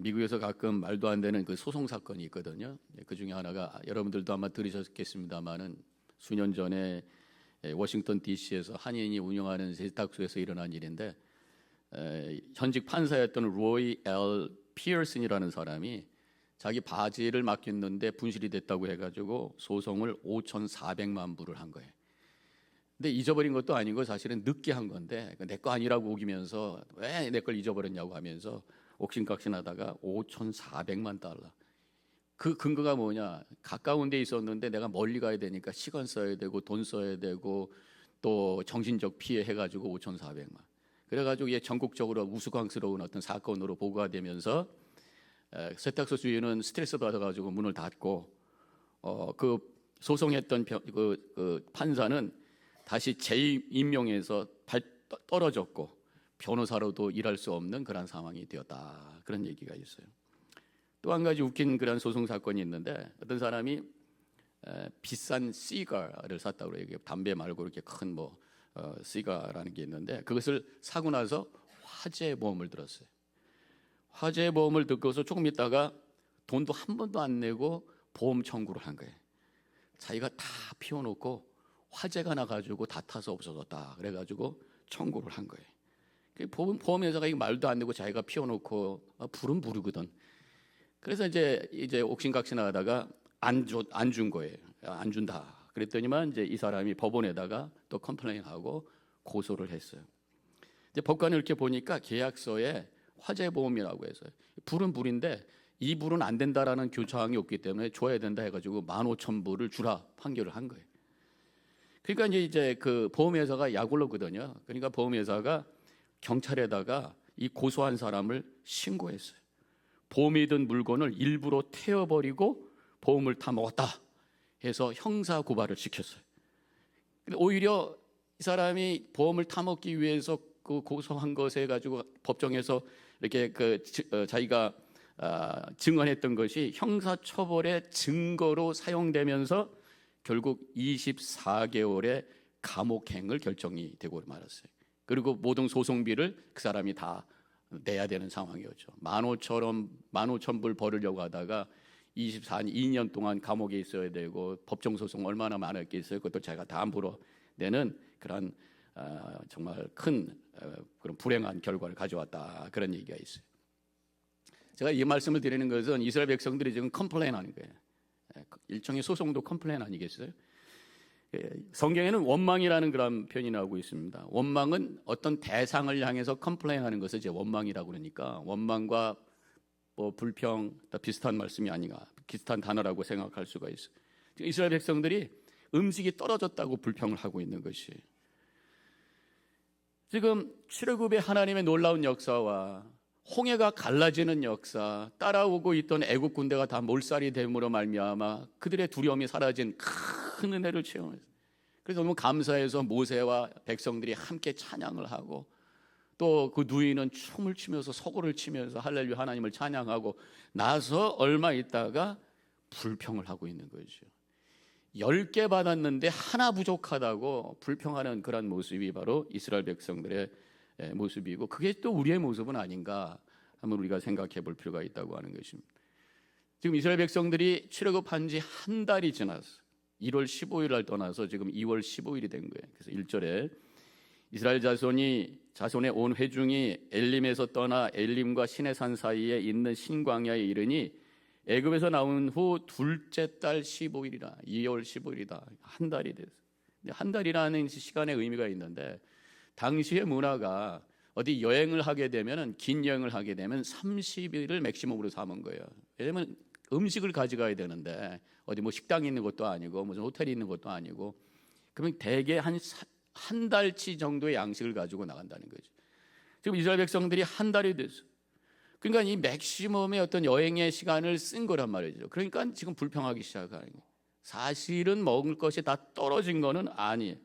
미국에서 가끔 말도 안 되는 그 소송 사건이 있거든요. 그 중에 하나가 여러분들도 아마 들으셨겠습니다만은 수년 전에 워싱턴 DC에서 한인이 운영하는 세탁소에서 일어난 일인데, 현직 판사였던 로이 L. 피어슨이라는 사람이 자기 바지를 맡겼는데 분실이 됐다고 해가지고 소송을 5,400만 불을 한 거예요. 근데 잊어버린 것도 아니고 사실은 늦게 한 건데 내 거 아니라고 우기면서 왜 내 걸 잊어버렸냐고 하면서 옥신각신하다가 5,400만 달러. 그 근거가 뭐냐? 가까운 데 있었는데 내가 멀리 가야 되니까 시간 써야 되고 돈 써야 되고 또 정신적 피해 해가지고 5,400만. 그래가지고 이게 전국적으로 우스꽝스러운 어떤 사건으로 보고가 되면서 세탁소 주인은 스트레스 받아가지고 문을 닫고 그 소송했던 그 판사는 다시 재임용해서 떨어졌고 변호사로도 일할 수 없는 그런 상황이 되었다. 그런 얘기가 있어요. 또 한 가지 웃긴 그런 소송 사건이 있는데 어떤 사람이 비싼 시가를 샀다고 그래요. 담배 말고 이렇게 큰 시가라는 게 있는데 그것을 사고 나서 화재 보험을 들었어요. 화재 보험을 듣고서 조금 있다가 돈도 한 번도 안 내고 보험 청구를 한 거예요. 자기가 다 피워놓고 화재가 나가지고 다 타서 없어졌다. 그래가지고 청구를 한 거예요. 보험회사가 이 말도 안 되고 자기가 피워놓고 불은 부르거든. 그래서 이제 옥신각신하다가 안 준 거예요. 안 준다. 그랬더니만 이제 이 사람이 법원에다가 또 컴플레인하고 고소를 했어요. 이제 법관을 이렇게 보니까 계약서에 화재보험이라고 해서 불은 불인데 이 불은 안 된다라는 교차항이 없기 때문에 줘야 된다 해가지고 15,000불을 주라 판결을 한 거예요. 그러니까 이제 그 보험회사가 약올랐거든요. 그러니까 보험회사가 경찰에다가 이 고소한 사람을 신고했어요. 보험이 든 물건을 일부러 태워버리고 보험을 타 먹었다 해서 형사 고발을 시켰어요. 근데 오히려 이 사람이 보험을 타 먹기 위해서 그 고소한 것에 가지고 법정에서 이렇게 자기가 증언했던 것이 형사처벌의 증거로 사용되면서 결국 24개월의 감옥행을 결정이 되고 말았어요. 그리고 모든 소송비를 그 사람이 다 내야 되는 상황이었죠. 15,000불 벌으려고 하다가 2년 동안 감옥에 있어야 되고 법정 소송 얼마나 많았겠어요. 그것도 제가 다 함부로 내는 그런 정말 큰 그런 불행한 결과를 가져왔다. 그런 얘기가 있어요. 제가 이 말씀을 드리는 것은 이스라엘 백성들이 지금 컴플레인하는 거예요. 일종의 소송도 컴플레인 아니겠어요? 성경에는 원망이라는 그런 표현이 나오고 있습니다. 원망은 어떤 대상을 향해서 컴플레인하는 것을 이제 원망이라고 그러니까 원망과 불평 다 비슷한 말씀이 아닌가, 비슷한 단어라고 생각할 수가 있어요. 이스라엘 백성들이 음식이 떨어졌다고 불평을 하고 있는 것이에요. 지금 출애굽의 하나님의 놀라운 역사와 홍해가 갈라지는 역사, 따라오고 있던 애국 군대가 다 몰살이 됨으로 말미암아 그들의 두려움이 사라진 큰 은혜를 체험했어요. 그래서 너무 감사해서 모세와 백성들이 함께 찬양을 하고 또 그 누이는 춤을 추면서 서고를 치면서 할렐루야 하나님을 찬양하고 나서 얼마 있다가 불평을 하고 있는 거죠. 10개 받았는데 하나 부족하다고 불평하는 그런 모습이 바로 이스라엘 백성들의 모습이고 그게 또 우리의 모습은 아닌가 한번 우리가 생각해 볼 필요가 있다고 하는 것입니다. 지금 이스라엘 백성들이 출애굽한 지 한 달이 지났어요. 1월 15일 날 떠나서 지금 2월 15일이 된 거예요. 그래서 1절에 이스라엘 자손의 온 회중이 엘림에서 떠나 엘림과 시내산 사이에 있는 신광야에 이르니 애굽에서 나온 후 둘째 달 15일이라 2월 15일이다. 한 달이 됐어요. 한 달이라는 시간의 의미가 있는데 당시의 문화가 어디 여행을 하게 되면 긴 여행을 하게 되면 30일을 맥시멈으로 삼은 거예요. 왜냐하면 음식을 가져가야 되는데 어디 식당이 있는 것도 아니고 무슨 호텔이 있는 것도 아니고 그러면 대개 한 달치 정도의 양식을 가지고 나간다는 거죠. 지금 이스라엘 백성들이 한 달이 됐어요. 그러니까 이 맥시멈의 어떤 여행의 시간을 쓴 거란 말이죠. 그러니까 지금 불평하기 시작하는 거예요. 사실은 먹을 것이 다 떨어진 거는 아니에요.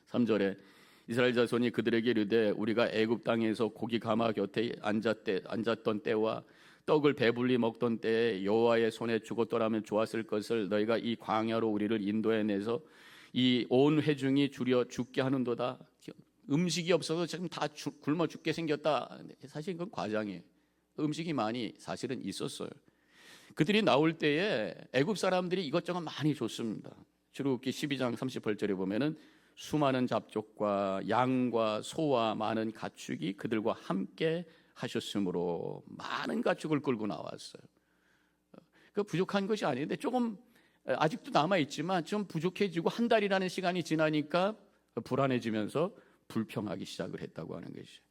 3절에 이스라엘 자손이 그들에게 이르되 우리가 애굽 땅에서 고기 가마 곁에 앉았던 때와 떡을 배불리 먹던 때에 여호와의 손에 죽었더라면 좋았을 것을 너희가 이 광야로 우리를 인도해내서 이 온 회중이 줄여 죽게 하는도다. 음식이 없어서 지금 다 굶어 죽게 생겼다. 사실 그건 과장이에요. 음식이 많이 사실은 있었어요. 그들이 나올 때에 애굽 사람들이 이것저것 많이 줬습니다. 출애굽기 12장 38절에 보면은 수많은 잡족과 양과 소와 많은 가축이 그들과 함께 하셨으므로 많은 가축을 끌고 나왔어요. 그 부족한 것이 아닌데 조금 아직도 남아 있지만 좀 부족해지고 한 달이라는 시간이 지나니까 불안해지면서 불평하기 시작을 했다고 하는 것이죠.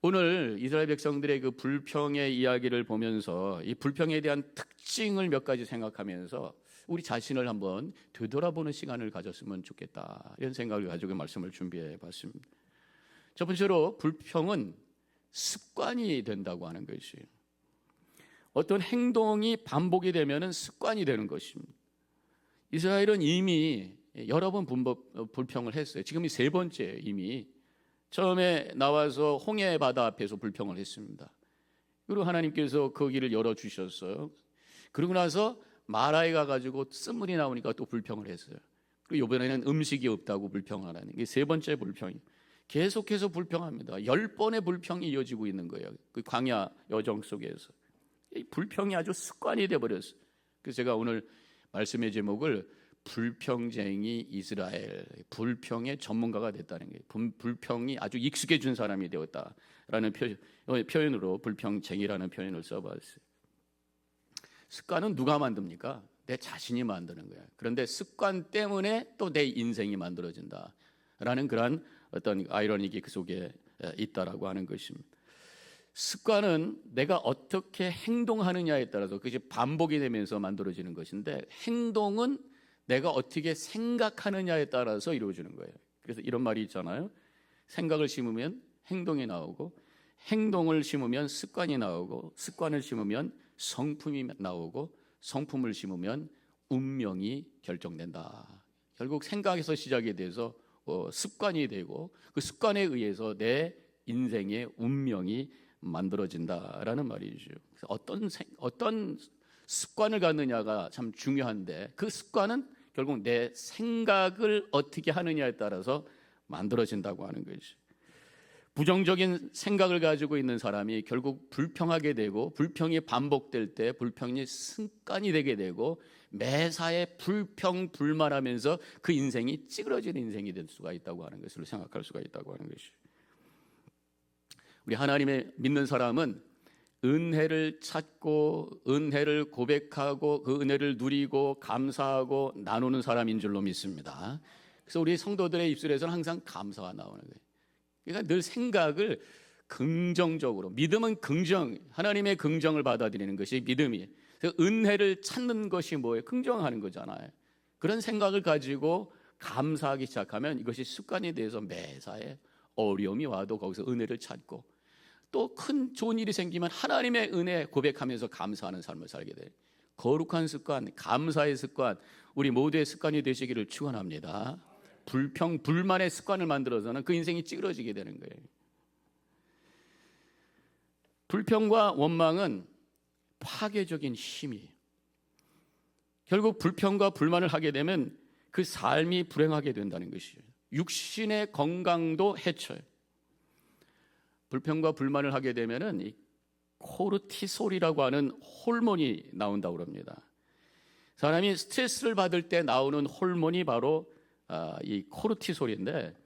오늘 이스라엘 백성들의 그 불평의 이야기를 보면서 이 불평에 대한 특징을 몇 가지 생각하면서 우리 자신을 한번 되돌아보는 시간을 가졌으면 좋겠다, 이런 생각을 가지고 말씀을 준비해 봤습니다. 첫 번째로 불평은 습관이 된다고 하는 것이에요. 어떤 행동이 반복이 되면 습관이 되는 것입니다. 이스라엘은 이미 여러 번 불평을 했어요. 지금이 세 번째. 이미 처음에 나와서 홍해 바다 앞에서 불평을 했습니다. 그리고 하나님께서 그 길을 열어주셨어요. 그러고 나서 마라에 가가지고 쓴물이 나오니까 또 불평을 했어요. 그리고 이번에는 음식이 없다고 불평을 하는, 이게 세 번째 불평이. 계속해서 불평합니다. 10번의 불평이 이어지고 있는 거예요. 그 광야 여정 속에서 이 불평이 아주 습관이 되어버렸어요. 그래서 제가 오늘 말씀의 제목을 불평쟁이 이스라엘, 불평의 전문가가 됐다는 게, 불평이 아주 익숙해진 사람이 되었다라는 표현으로 불평쟁이라는 표현을 써봤어요. 습관은 누가 만듭니까? 내 자신이 만드는 거야. 그런데 습관 때문에 또 내 인생이 만들어진다라는 그런 어떤 아이러니가 그 속에 있다라고 하는 것입니다. 습관은 내가 어떻게 행동하느냐에 따라서 그것이 반복이 되면서 만들어지는 것인데, 행동은 내가 어떻게 생각하느냐에 따라서 이루어지는 거예요. 그래서 이런 말이 있잖아요. 생각을 심으면 행동이 나오고, 행동을 심으면 습관이 나오고, 습관을 심으면 성품이 나오고, 성품을 심으면 운명이 결정된다. 결국 생각에서 시작이 돼서 습관이 되고, 그 습관에 의해서 내 인생의 운명이 만들어진다라는 말이죠. 어떤 습관을 갖느냐가 참 중요한데, 그 습관은 결국 내 생각을 어떻게 하느냐에 따라서 만들어진다고 하는 것이죠. 부정적인 생각을 가지고 있는 사람이 결국 불평하게 되고, 불평이 반복될 때 불평이 습관이 되게 되고, 매사에 불평 불만하면서 그 인생이 찌그러지는 인생이 될 수가 있다고 하는 것을 생각할 수가 있다고 하는 것이죠. 우리 하나님의 믿는 사람은 은혜를 찾고, 은혜를 고백하고, 그 은혜를 누리고 감사하고 나누는 사람인 줄로 믿습니다. 그래서 우리 성도들의 입술에서는 항상 감사가 나오는 거예요. 그러니까 늘 생각을 긍정적으로, 믿음은 긍정, 하나님의 긍정을 받아들이는 것이 믿음이에요. 그래서 은혜를 찾는 것이 뭐예요? 긍정하는 거잖아요. 그런 생각을 가지고 감사하기 시작하면 이것이 습관이 돼서 매사에 어려움이 와도 거기서 은혜를 찾고, 또 큰 좋은 일이 생기면 하나님의 은혜 고백하면서 감사하는 삶을 살게 돼요. 거룩한 습관, 감사의 습관, 우리 모두의 습관이 되시기를 축원합니다. 불평, 불만의 습관을 만들어서는 그 인생이 찌그러지게 되는 거예요. 불평과 원망은 파괴적인 힘이에요. 결국 불평과 불만을 하게 되면 그 삶이 불행하게 된다는 것이에요. 육신의 건강도 해쳐요. 불평과 불만을 하게 되면은 이 코르티솔이라고 하는 호르몬이 나온다고 합니다. 사람이 스트레스를 받을 때 나오는 호르몬이 바로 이 코르티솔인데,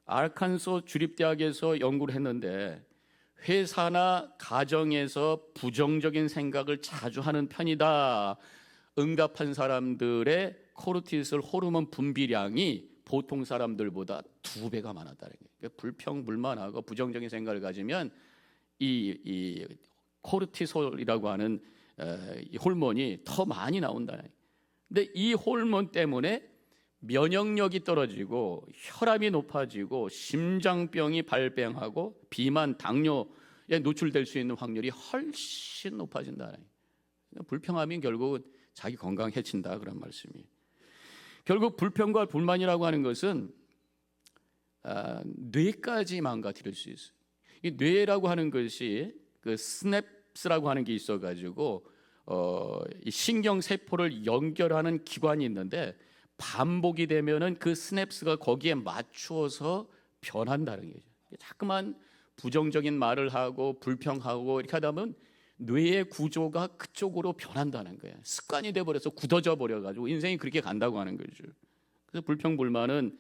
아르칸소 주립대학에서 연구를 했는데, 회사나 가정에서 부정적인 생각을 자주 하는 편이다 응답한 사람들의 코르티솔 호르몬 분비량이 보통 사람들보다 2배가 많았다는 거예요. 그러니까 불평, 불만하고 부정적인 생각을 가지면 이 코르티솔이라고 하는 이 호르몬이 더 많이 나온다. 근데 이 호르몬 때문에 면역력이 떨어지고, 혈압이 높아지고, 심장병이 발병하고, 비만, 당뇨에 노출될 수 있는 확률이 훨씬 높아진다. 불평하면 결국은 자기 건강 해친다, 그런 말씀이에요. 결국 불평과 불만이라고 하는 것은 뇌까지 망가뜨릴 수 있어요. 이 뇌라고 하는 것이 그 스냅스라고 하는 게 있어가지고 이 신경 세포를 연결하는 기관이 있는데, 반복이 되면은 그 스냅스가 거기에 맞추어서 변한다는 거죠. 자꾸만 부정적인 말을 하고 불평하고 이렇게 하다 보면 뇌의 구조가 그쪽으로 변한다는 거예요. 습관이 돼버려서 굳어져 버려가지고 인생이 그렇게 간다고 하는 거죠. 그래서 불평불만은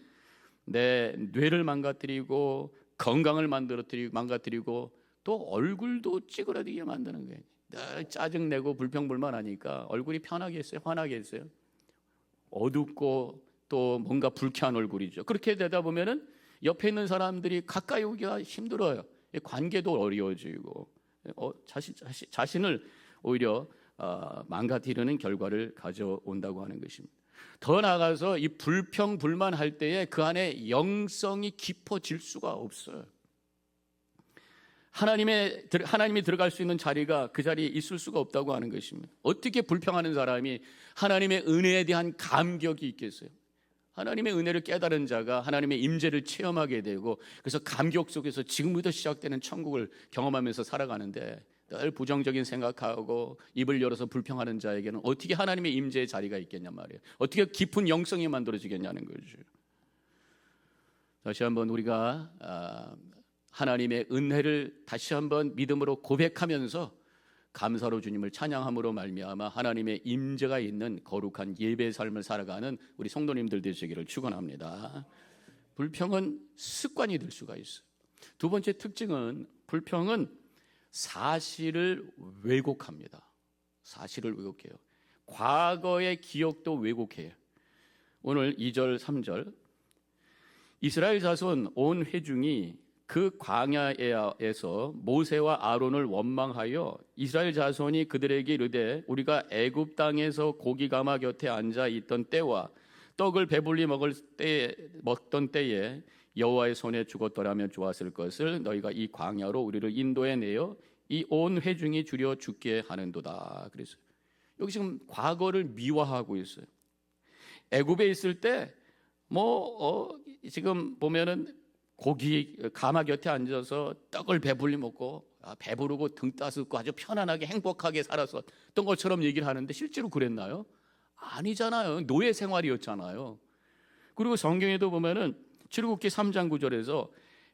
내 뇌를 망가뜨리고 건강을 망가뜨리고 또 얼굴도 찌그러지게 만드는 거예요. 늘 짜증내고 불평불만하니까 얼굴이 편하겠어요? 화나겠어요? 어둡고 또 뭔가 불쾌한 얼굴이죠. 그렇게 되다 보면은 옆에 있는 사람들이 가까이 오기가 힘들어요. 관계도 어려워지고 자신을 오히려 망가뜨리는 결과를 가져온다고 하는 것입니다. 더 나아가서 이 불평불만할 때에 그 안에 영성이 깊어질 수가 없어요. 하나님이 들어갈 수 있는 자리가 그 자리에 있을 수가 없다고 하는 것입니다. 어떻게 불평하는 사람이 하나님의 은혜에 대한 감격이 있겠어요? 하나님의 은혜를 깨달은 자가 하나님의 임재를 체험하게 되고 그래서 감격 속에서 지금부터 시작되는 천국을 경험하면서 살아가는데 늘 부정적인 생각하고 입을 열어서 불평하는 자에게는 어떻게 하나님의 임재의 자리가 있겠냐 말이에요. 어떻게 깊은 영성이 만들어지겠냐는 거죠. 다시 한번 우리가 하나님의 은혜를 다시 한번 믿음으로 고백하면서 감사로 주님을 찬양함으로 말미암아 하나님의 임재가 있는 거룩한 예배의 삶을 살아가는 우리 성도님들 되시기를 축원합니다. 불평은 습관이 될 수가 있어요. 두 번째 특징은 불평은 사실을 왜곡합니다. 사실을 왜곡해요. 과거의 기억도 왜곡해요. 오늘 2절 3절 이스라엘 자손 온 회중이 그 광야에서 모세와 아론을 원망하여 이스라엘 자손이 그들에게 이르되 우리가 애굽 땅에서 고기 가마 곁에 앉아 있던 때와 떡을 배불리 먹던 때에 여호와의 손에 죽었더라면 좋았을 것을 너희가 이 광야로 우리를 인도해 내어 이 온 회중이 줄여 죽게 하는도다. 그래서 여기 지금 과거를 미화하고 있어요. 애굽에 있을 때 지금 보면은 고기 가마 곁에 앉아서 떡을 배불리 먹고 배부르고 등 따스고 아주 편안하게 행복하게 살았었던 것처럼 얘기를 하는데 실제로 그랬나요? 아니잖아요. 노예 생활이었잖아요. 그리고 성경에도 보면은 출애굽기 3장 9절에서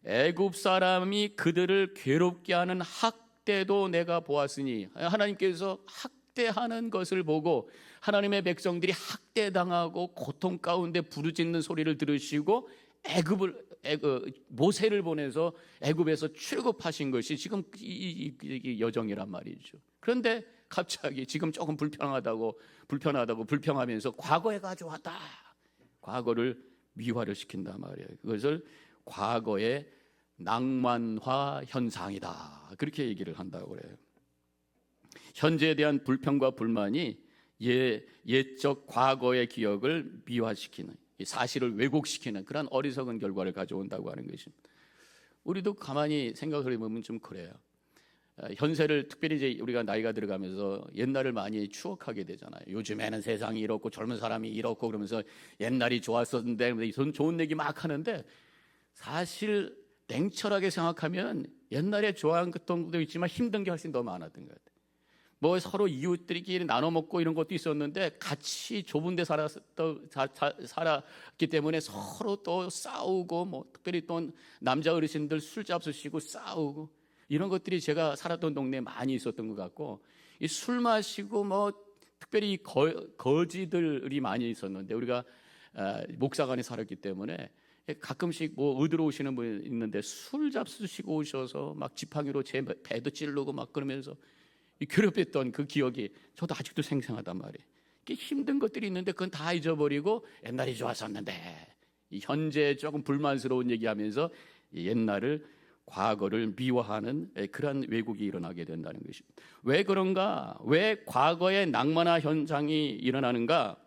애굽 사람이 그들을 괴롭게 하는 학대도 내가 보았으니 하나님께서 학대하는 것을 보고 하나님의 백성들이 학대당하고 고통 가운데 부르짖는 소리를 들으시고 모세를 보내서 애굽에서 출애굽하신 것이 지금 이 여정이란 말이죠. 그런데 갑자기 지금 조금 불편하다고 불평하면서 과거에 가져왔다. 과거를 미화를 시킨단 말이에요. 그것을 과거의 낭만화 현상이다. 그렇게 얘기를 한다고 그래요. 현재에 대한 불평과 불만이 옛적 과거의 기억을 미화시키는, 사실을 왜곡시키는 그런 어리석은 결과를 가져온다고 하는 것입니다. 우리도 가만히 생각을 해보면 좀 그래요. 현세를 특별히 이제 우리가 나이가 들어가면서 옛날을 많이 추억하게 되잖아요. 요즘에는 세상이 이렇고 젊은 사람이 이렇고 그러면서 옛날이 좋았었는데 좋은 얘기 막 하는데 사실 냉철하게 생각하면 옛날에 좋아했던 것도 있지만 힘든 게 훨씬 더 많았던 것 같아요. 뭐 서로 이웃들끼리 나눠 먹고 이런 것도 있었는데 같이 좁은 데 살았기 때문에 서로 또 싸우고 뭐 특별히 또 남자 어르신들 술 잡수시고 싸우고 이런 것들이 제가 살았던 동네에 많이 있었던 것 같고 이 술 마시고 뭐 특별히 거지들이 많이 있었는데 우리가 목사관에 살았기 때문에 가끔씩 뭐 의도로 오시는 분 있는데 술 잡수시고 오셔서 막 지팡이로 제 배도 찌르고 막 그러면서 괴롭혔던 그 기억이 저도 아직도 생생하단 말이에요. 힘든 것들이 있는데 그건 다 잊어버리고 옛날이 좋았었는데 이 현재 조금 불만스러운 얘기하면서 옛날을 과거를 미화하는 그런 왜곡이 일어나게 된다는 것입니다. 왜 그런가? 왜 과거의 낭만화 현상이 일어나는가?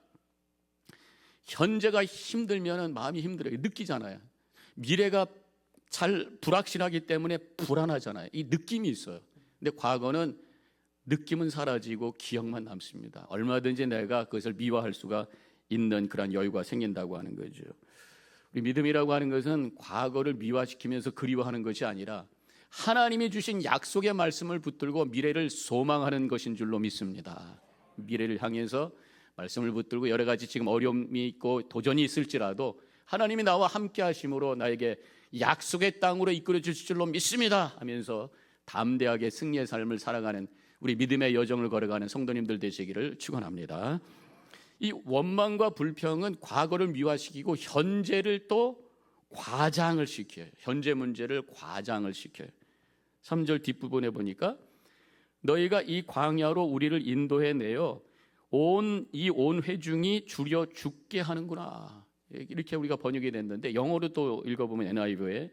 현재가 힘들면 마음이 힘들어요. 느끼잖아요. 미래가 잘 불확실하기 때문에 불안하잖아요. 이 느낌이 있어요. 근데 과거는 느낌은 사라지고 기억만 남습니다. 얼마든지 내가 그것을 미화할 수가 있는 그런 여유가 생긴다고 하는 거죠. 우리 믿음이라고 하는 것은 과거를 미화시키면서 그리워하는 것이 아니라 하나님이 주신 약속의 말씀을 붙들고 미래를 소망하는 것인 줄로 믿습니다. 미래를 향해서 말씀을 붙들고 여러 가지 지금 어려움이 있고 도전이 있을지라도 하나님이 나와 함께 하심으로 나에게 약속의 땅으로 이끌어 주실 줄로 믿습니다 하면서 담대하게 승리의 삶을 살아가는 우리 믿음의 여정을 걸어가는 성도님들 되시기를 축원합니다. 이 원망과 불평은 과거를 미화시키고 현재를 또 과장을 시켜요. 현재 문제를 과장을 시켜요. 3절 뒷부분에 보니까 너희가 이 광야로 우리를 인도해내어 온 회중이 줄여 죽게 하는구나. 이렇게 우리가 번역이 됐는데 영어로 또 읽어보면 NIV에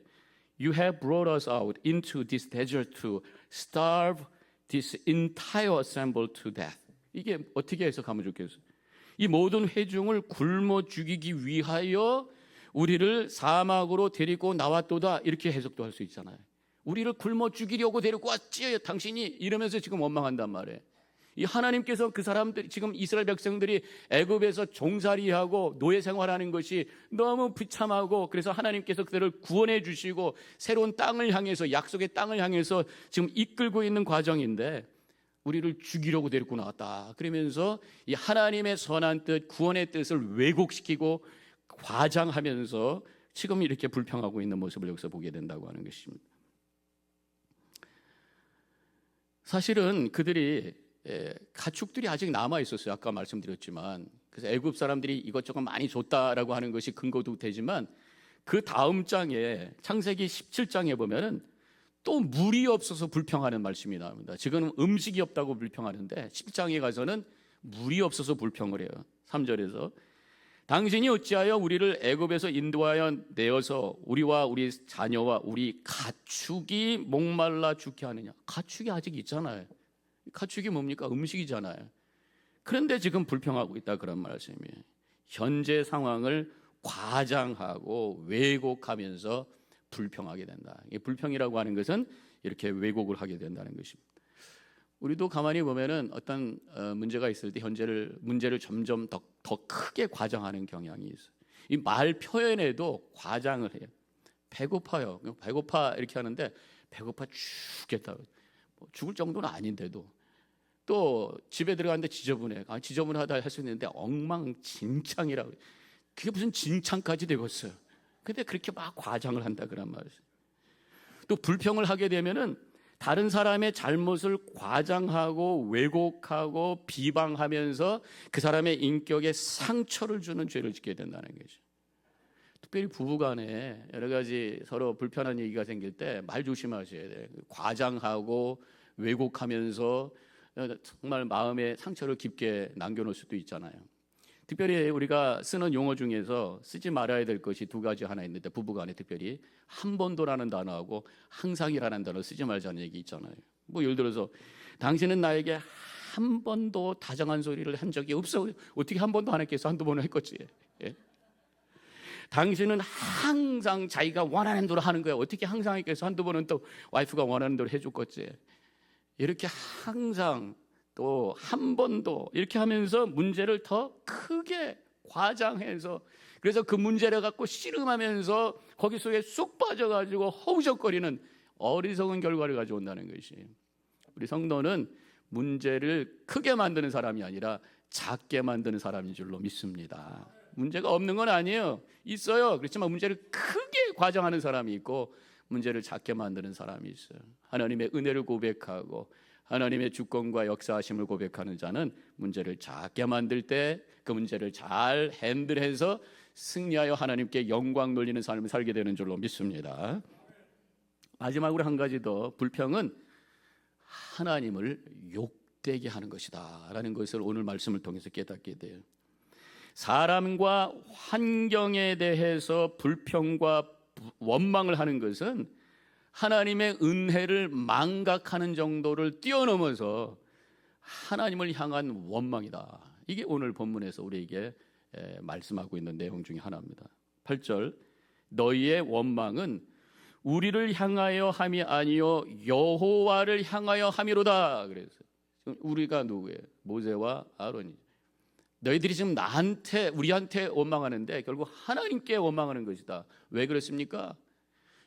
You have brought us out into this desert to starve this entire assembly to death. 이게 어떻게 해석하면 좋겠어요? 이 모든 회중을 굶어 죽이기 위하여 우리를 사막으로 데리고 나왔도다, 이렇게 해석도 할 수 있잖아요. 우리를 굶어 죽이려고 데리고 왔지 당신이, 이러면서 지금 원망한단 말이에요. 이 하나님께서 그 사람들, 지금 이스라엘 백성들이 애굽에서 종살이하고 노예 생활하는 것이 너무 비참하고, 그래서 하나님께서 그들을 구원해 주시고 새로운 땅을 향해서, 약속의 땅을 향해서 지금 이끌고 있는 과정인데 우리를 죽이려고 데리고 나왔다. 그러면서 이 하나님의 선한 뜻, 구원의 뜻을 왜곡시키고 과장하면서 지금 이렇게 불평하고 있는 모습을 여기서 보게 된다고 하는 것입니다. 사실은 그들이 가축들이 아직 남아 있었어요. 아까 말씀드렸지만, 그래서 애굽 사람들이 이것저것 많이 줬다라고 하는 것이 근거도 되지만, 그 다음 장에 창세기 17장에 보면은 또 물이 없어서 불평하는 말씀이 나옵니다. 지금 음식이 없다고 불평하는데 10장에 가서는 물이 없어서 불평을 해요. 3절에서 당신이 어찌하여 우리를 애굽에서 인도하여 내어서 우리와 우리 자녀와 우리 가축이 목말라 죽게 하느냐. 가축이 아직 있잖아요. 가축이 뭡니까? 음식이잖아요. 그런데 지금 불평하고 있다, 그런 말씀이에요. 현재 상황을 과장하고 왜곡하면서 불평하게 된다. 이 불평이라고 하는 것은 이렇게 왜곡을 하게 된다는 것입니다. 우리도 가만히 보면은 어떤 문제가 있을 때 문제를 점점 더 크게 과장하는 경향이 있어요. 이 말 표현에도 과장을 해요. 배고파요. 배고파 이렇게 하는데 배고파 죽겠다. 죽을 정도는 아닌데도 또 집에 들어갔는데 지저분해. 지저분하다 할 수 있는데 엉망진창이라고. 그게 무슨 진창까지 되겠어요. 근데 그렇게 막 과장을 한다 그런 말이에요. 또 불평을 하게 되면은 다른 사람의 잘못을 과장하고 왜곡하고 비방하면서 그 사람의 인격에 상처를 주는 죄를 짓게 된다는 거죠. 특별히 부부간에 여러 가지 서로 불편한 얘기가 생길 때 말 조심하셔야 돼요. 과장하고 왜곡하면서 정말 마음에 상처를 깊게 남겨놓을 수도 있잖아요. 특별히 우리가 쓰는 용어 중에서 쓰지 말아야 될 것이 두 가지 하나 있는데, 부부간에 특별히 한 번도라는 단어하고 항상이라는 단어 쓰지 말자는 얘기 있잖아요. 뭐 예를 들어서 당신은 나에게 한 번도 다정한 소리를 한 적이 없어. 어떻게 한 번도 안 했겠어? 한두 번은 했겠지. 예? 당신은 항상 자기가 원하는 대로 하는 거야. 어떻게 항상 했겠어? 한두 번은 또 와이프가 원하는 대로 해줬겠지. 이렇게 항상 또 한 번도 이렇게 하면서 문제를 더 크게 과장해서, 그래서 그 문제를 갖고 씨름하면서 거기 속에 쑥 빠져가지고 허우적거리는 어리석은 결과를 가져온다는 것이, 우리 성도는 문제를 크게 만드는 사람이 아니라 작게 만드는 사람인 줄로 믿습니다. 문제가 없는 건 아니에요. 있어요. 그렇지만 문제를 크게 과장하는 사람이 있고 문제를 작게 만드는 사람이 있어요. 하나님의 은혜를 고백하고 하나님의 주권과 역사하심을 고백하는 자는 문제를 작게 만들 때 그 문제를 잘 핸들해서 승리하여 하나님께 영광 돌리는 삶을 살게 되는 줄로 믿습니다. 마지막으로 한 가지 더, 불평은 하나님을 욕되게 하는 것이다 라는 것을 오늘 말씀을 통해서 깨닫게 돼요. 사람과 환경에 대해서 불평과 원망을 하는 것은 하나님의 은혜를 망각하는 정도를 뛰어넘어서 하나님을 향한 원망이다. 이게 오늘 본문에서 우리에게 말씀하고 있는 내용 중에 하나입니다. 8절, 너희의 원망은 우리를 향하여 함이 아니요 여호와를 향하여 함이로다. 그래서 우리가 누구예요? 모세와 아론이. 너희들이 지금 우리한테 원망하는데 결국 하나님께 원망하는 것이다. 왜 그렇습니까?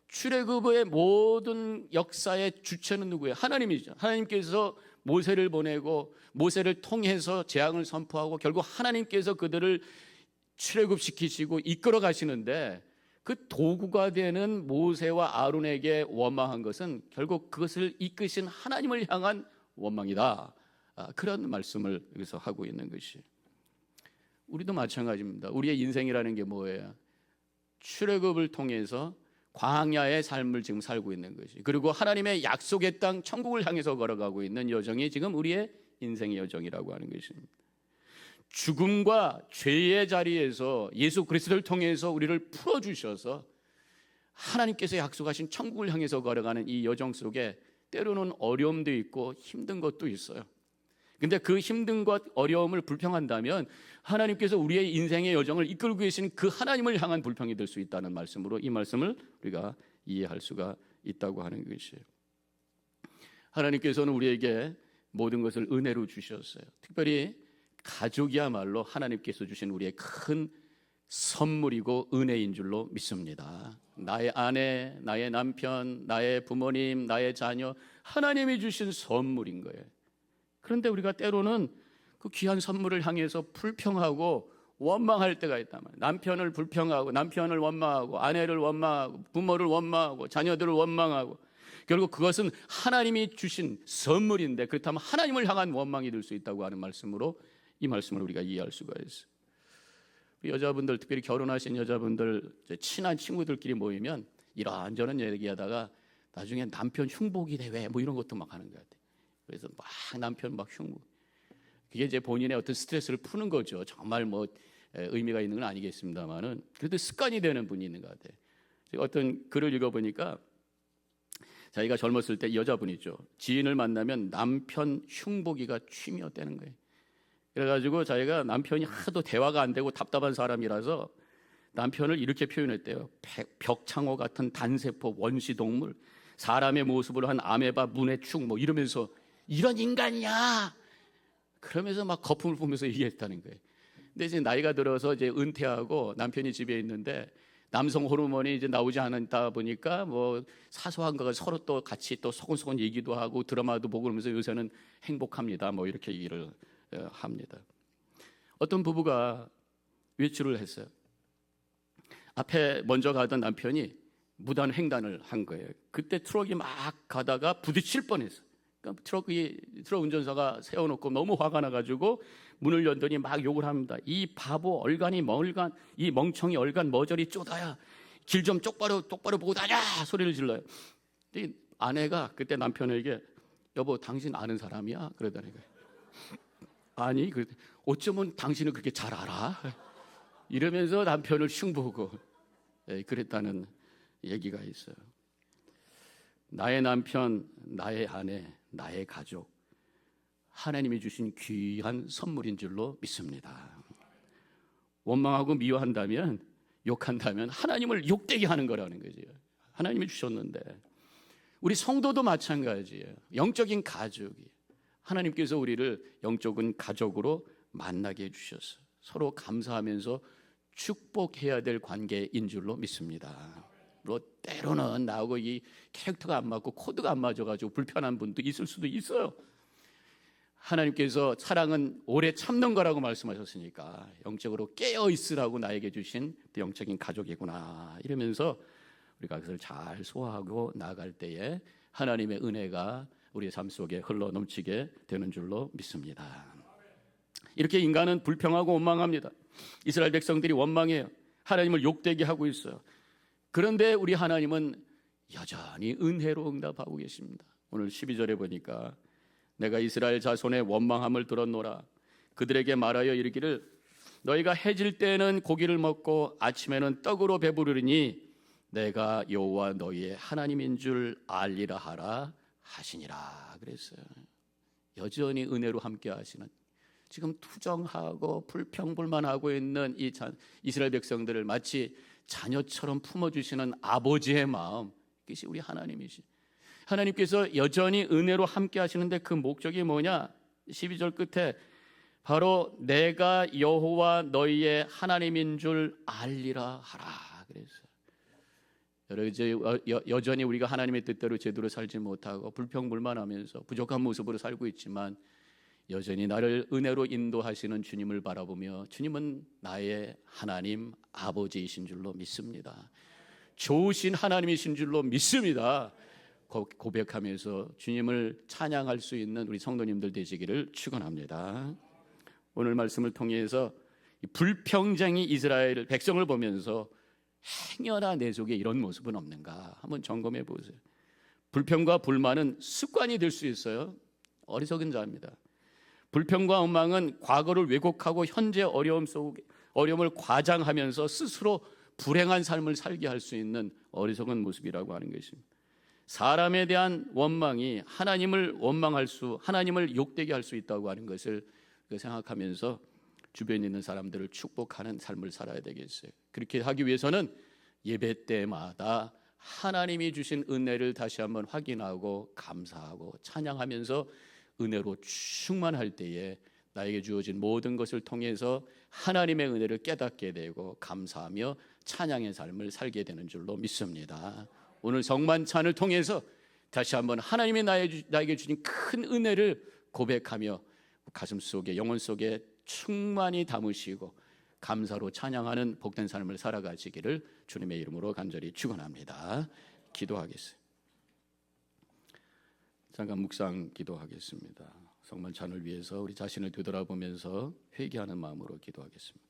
출애굽의 모든 역사의 주체는 누구예요? 하나님이죠. 하나님께서 모세를 보내고 모세를 통해서 재앙을 선포하고 결국 하나님께서 그들을 출애굽시키시고 이끌어 가시는데, 그 도구가 되는 모세와 아론에게 원망한 것은 결국 그것을 이끄신 하나님을 향한 원망이다. 그런 말씀을 여기서 하고 있는 것이. 우리도 마찬가지입니다. 우리의 인생이라는 게 뭐예요? 출애굽을 통해서 광야의 삶을 지금 살고 있는 것이, 그리고 하나님의 약속의 땅 천국을 향해서 걸어가고 있는 여정이 지금 우리의 인생의 여정이라고 하는 것입니다. 죽음과 죄의 자리에서 예수 그리스도를 통해서 우리를 풀어주셔서 하나님께서 약속하신 천국을 향해서 걸어가는 이 여정 속에 때로는 어려움도 있고 힘든 것도 있어요. 근데 그 힘든 것, 어려움을 불평한다면 하나님께서 우리의 인생의 여정을 이끌고 계신 그 하나님을 향한 불평이 될 수 있다는 말씀으로 이 말씀을 우리가 이해할 수가 있다고 하는 것이에요. 하나님께서는 우리에게 모든 것을 은혜로 주셨어요. 특별히 가족이야말로 하나님께서 주신 우리의 큰 선물이고 은혜인 줄로 믿습니다. 나의 아내, 나의 남편, 나의 부모님, 나의 자녀, 하나님이 주신 선물인 거예요. 그런데 우리가 때로는 그 귀한 선물을 향해서 불평하고 원망할 때가 있단 말이에요. 남편을 불평하고, 남편을 원망하고, 아내를 원망하고, 부모를 원망하고, 자녀들을 원망하고, 결국 그것은 하나님이 주신 선물인데 그렇다면 하나님을 향한 원망이 될 수 있다고 하는 말씀으로 이 말씀을 우리가 이해할 수가 있어요. 여자분들, 특별히 결혼하신 여자분들, 친한 친구들끼리 모이면 이런저런 얘기하다가 나중에 남편 흉보기 대회 뭐 이런 것도 막 하는 것 같아요. 그래서 막 남편 막 흉보. 그게 이제 본인의 어떤 스트레스를 푸는 거죠. 정말 뭐 의미가 있는 건 아니겠습니다만은 그래도 습관이 되는 분이 있는 것 같아요. 제가 어떤 글을 읽어보니까 자기가 젊었을 때 여자분이죠. 지인을 만나면 남편 흉보기가 취미였다는 거예요. 그래가지고 자기가 남편이 하도 대화가 안 되고 답답한 사람이라서 남편을 이렇게 표현했대요. 벽창호 같은 단세포 원시동물, 사람의 모습으로 한 아메바 문해축 뭐 이러면서 이런 인간이야. 그러면서 막 거품을 뿜으면서 얘기했다는 거예요. 근데 이제 나이가 들어서 이제 은퇴하고 남편이 집에 있는데 남성 호르몬이 이제 나오지 않다 보니까 뭐 사소한 거 서로 또 같이 또 소곤소곤 얘기도 하고 드라마도 보고 그러면서 요새는 행복합니다. 뭐 이렇게 얘기를 합니다. 어떤 부부가 외출을 했어요. 앞에 먼저 가던 남편이 무단 횡단을 한 거예요. 그때 트럭이 막 가다가 부딪힐 뻔했어요. 그러니까 트럭 운전사가 세워놓고 너무 화가 나가지고 문을 열더니 막 욕을 합니다. 이 바보 얼간이 멀간, 이 멍청이 얼간 머저리 쪼다야, 길 좀 똑바로 보고 다녀 소리를 질러요. 근데 아내가 그때 남편에게 여보 당신 아는 사람이야? 그러더니 아니 어쩌면 당신은 그렇게 잘 알아? 이러면서 남편을 흉보고 그랬다는 얘기가 있어요. 나의 남편, 나의 아내, 나의 가족, 하나님이 주신 귀한 선물인 줄로 믿습니다. 원망하고 미워한다면, 욕한다면 하나님을 욕되게 하는 거라는 거죠. 하나님이 주셨는데 우리 성도도 마찬가지예요. 영적인 가족이 하나님께서 우리를 영적인 가족으로 만나게 해주셨어요. 서로 감사하면서 축복해야 될 관계인 줄로 믿습니다. 물론 때로는 나하고 이 캐릭터가 안 맞고 코드가 안 맞아가지고 불편한 분도 있을 수도 있어요. 하나님께서 사랑은 오래 참는 거라고 말씀하셨으니까 영적으로 깨어있으라고 나에게 주신 영적인 가족이구나 이러면서 우리가 그것을 잘 소화하고 나아갈 때에 하나님의 은혜가 우리의 삶 속에 흘러 넘치게 되는 줄로 믿습니다. 이렇게 인간은 불평하고 원망합니다. 이스라엘 백성들이 원망해요. 하나님을 욕되게 하고 있어요. 그런데 우리 하나님은 여전히 은혜로 응답하고 계십니다. 오늘 12절에 보니까 내가 이스라엘 자손의 원망함을 들었노라. 그들에게 말하여 이르기를 너희가 해질 때에는 고기를 먹고 아침에는 떡으로 배부르니 내가 여호와 너희의 하나님인 줄 알리라 하라 하시니라 그랬어요. 여전히 은혜로 함께 하시는, 지금 투정하고 불평불만하고 있는 이 이스라엘 백성들을 마치 자녀처럼 품어주시는 아버지의 마음, 그것이 우리 하나님이시. 하나님께서 여전히 은혜로 함께 하시는데 그 목적이 뭐냐? 12절 끝에 바로 내가 여호와 너희의 하나님인 줄 알리라 하라 그랬어요. 여전히 우리가 하나님의 뜻대로 제대로 살지 못하고 불평불만하면서 부족한 모습으로 살고 있지만 여전히 나를 은혜로 인도하시는 주님을 바라보며 주님은 나의 하나님 아버지이신 줄로 믿습니다. 좋으신 하나님이신 줄로 믿습니다. 고백하면서 주님을 찬양할 수 있는 우리 성도님들 되시기를 축원합니다. 오늘 말씀을 통해서 불평쟁이 이스라엘 백성을 보면서 행여나 내 속에 이런 모습은 없는가 한번 점검해 보세요. 불평과 불만은 습관이 될 수 있어요. 어리석은 자입니다. 불평과 원망은 과거를 왜곡하고 현재 어려움을 과장하면서 스스로 불행한 삶을 살게 할 수 있는 어리석은 모습이라고 하는 것입니다. 사람에 대한 원망이 하나님을 욕되게 할 수 있다고 하는 것을 생각하면서 주변에 있는 사람들을 축복하는 삶을 살아야 되겠어요. 그렇게 하기 위해서는 예배 때마다 하나님이 주신 은혜를 다시 한번 확인하고 감사하고 찬양하면서 은혜로 충만할 때에 나에게 주어진 모든 것을 통해서 하나님의 은혜를 깨닫게 되고 감사하며 찬양의 삶을 살게 되는 줄로 믿습니다. 오늘 성만찬을 통해서 다시 한번 하나님이 나에게 주신 큰 은혜를 고백하며 가슴 속에 영혼 속에 충만히 담으시고 감사로 찬양하는 복된 삶을 살아가시기를 주님의 이름으로 간절히 축원합니다. 기도하겠습니다. 잠깐 묵상 기도하겠습니다. 성만찬을 위해서 우리 자신을 되돌아보면서 회개하는 마음으로 기도하겠습니다.